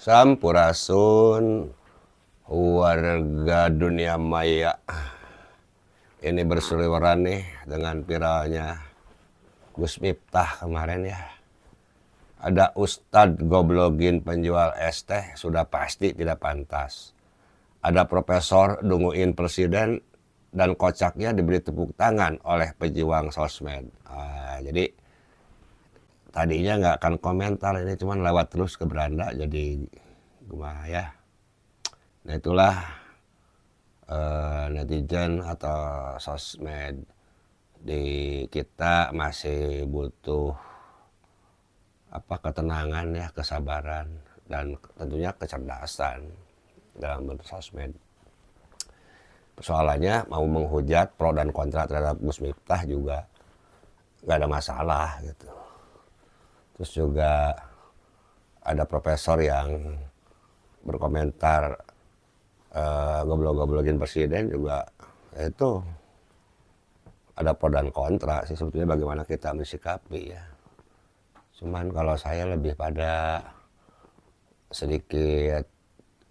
Sampurasun, warga dunia maya. Ini berseliweran nih dengan viralnya Gus Miftah kemarin ya. Ada Ustadz goblogin penjual es teh sudah pasti tidak pantas. Ada profesor dunguin presiden dan kocaknya diberi tepuk tangan oleh pejuang sosmed. Jadi tadinya nggak akan komentar ini, cuman lewat terus ke beranda jadi gimana ya. Nah itulah netizen atau sosmed di kita masih butuh ketenangan ya, kesabaran dan tentunya kecerdasan dalam bersosmed. Persoalannya mau menghujat pro dan kontra terhadap Gus Miftah juga nggak ada masalah gitu. Terus juga ada profesor yang berkomentar goblok-goblogin presiden juga, itu ada pro dan kontra sih sebetulnya bagaimana kita mensikapi ya. Cuman kalau saya lebih pada sedikit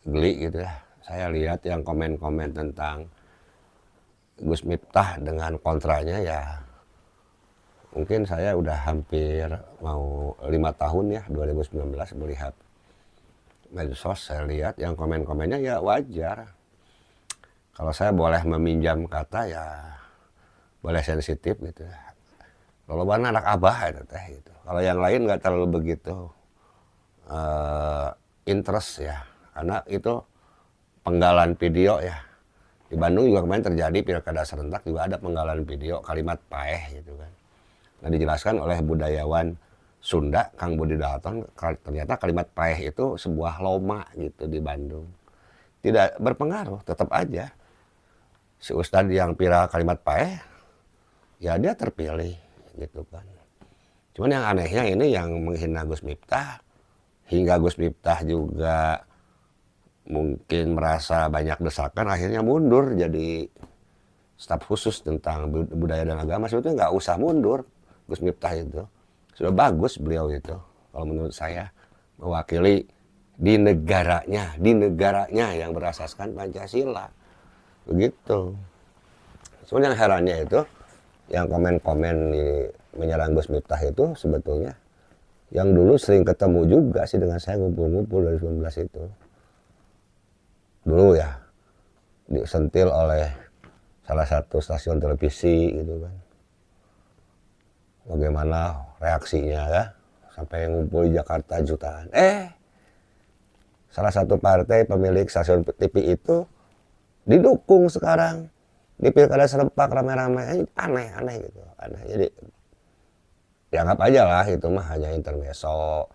geli gitu ya. Saya lihat yang komen-komen tentang Gus Miftah dengan kontranya ya. Mungkin saya udah hampir mau 5 tahun ya, 2019 melihat medsos. Saya lihat yang komen-komennya ya wajar. Kalau saya boleh meminjam kata ya boleh sensitif gitu ya. Kalau mana anak abah itu teh gitu. Kalau yang lain nggak terlalu begitu interest ya, karena itu penggalan video ya. Di Bandung juga kemarin terjadi pilkada serentak juga ada penggalan video kalimat paeh gitu kan. Nah dijelaskan oleh budayawan Sunda Kang Budi Dalton, ternyata kalimat paeh itu sebuah loma gitu di Bandung. Tidak berpengaruh, tetap aja si Ustadz yang viral kalimat paeh ya dia terpilih gitu kan. Cuman yang anehnya ini yang menghina Gus Miftah, hingga Gus Miftah juga mungkin merasa banyak desakan akhirnya mundur jadi staf khusus tentang budaya dan agama. Sebetulnya nggak usah mundur Gus Miftah itu, sudah bagus beliau itu kalau menurut saya, mewakili di negaranya yang berasaskan Pancasila begitu. Cuman yang herannya itu yang komen-komen menyerang Gus Miftah itu sebetulnya yang dulu sering ketemu juga sih dengan saya, ngumpul-ngumpul dari 2019 itu. Dulu ya disentil oleh salah satu stasiun televisi gitu kan. Bagaimana reaksinya ya, sampai ngumpul di Jakarta jutaan. Salah satu partai pemilik stasiun TV itu didukung sekarang di pilkada serentak rame-rame. Aneh gitu, aneh. Jadi dianggap aja lah itu mah hanya intermezzo,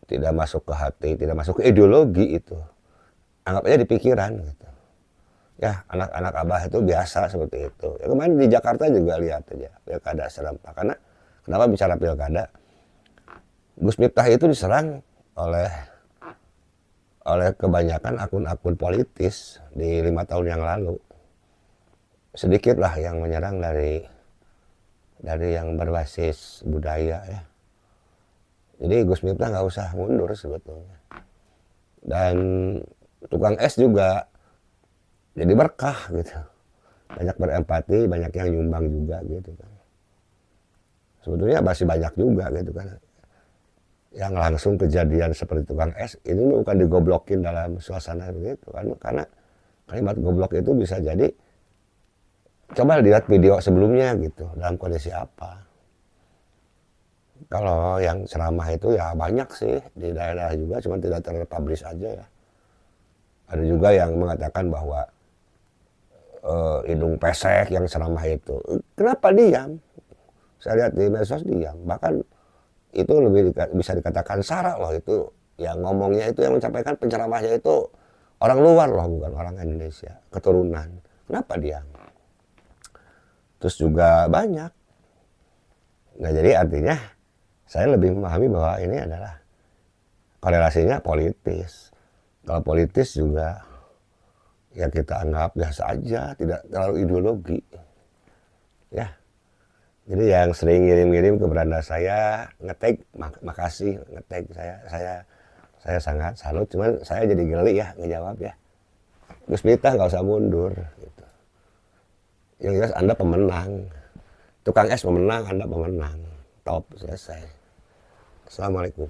tidak masuk ke hati, tidak masuk ke ideologi itu. Anggap aja di pikiran gitu. Ya anak-anak abah itu biasa seperti itu. Ya, kemarin di Jakarta juga lihat aja pilkada serentak. Karena kenapa bicara pilkada? Gus Miftah itu diserang oleh kebanyakan akun-akun politis di 5 tahun yang lalu. Sedikit lah yang menyerang dari yang berbasis budaya ya. Jadi Gus Miftah nggak usah mundur sebetulnya. Dan tukang es juga jadi berkah gitu. Banyak berempati, banyak yang nyumbang juga gitu kan. Sebetulnya masih banyak juga gitu kan. Yang langsung kejadian seperti tukang es, ini bukan digoblokin dalam suasana begitu kan. Karena kalimat goblok itu bisa jadi, coba lihat video sebelumnya gitu, dalam kondisi apa. Kalau yang ceramah itu ya banyak sih di daerah juga, cuma tidak terpublish aja ya. Ada juga yang mengatakan bahwa hidung pesek yang ceramah itu. Kenapa diam? Saya lihat di medsos diam. Bahkan itu lebih bisa dikatakan sara loh itu. Yang ngomongnya itu, yang menyampaikan penceramahnya itu orang luar loh, bukan orang Indonesia, keturunan. Kenapa diam? Terus juga banyak. Nah jadi artinya saya lebih memahami bahwa ini adalah korelasinya politis. Kalau politis juga ya kita anggap biasa aja, tidak terlalu ideologi. Ya. Jadi yang sering ngirim-ngirim ke beranda saya, ngetag, makasih ngetag Saya sangat salut, cuman saya jadi geli ya ngejawab ya. Gus Miftah nggak usah mundur. Gitu. Yang jelas Anda pemenang. Tukang es pemenang, Anda pemenang. Top, selesai. Assalamualaikum.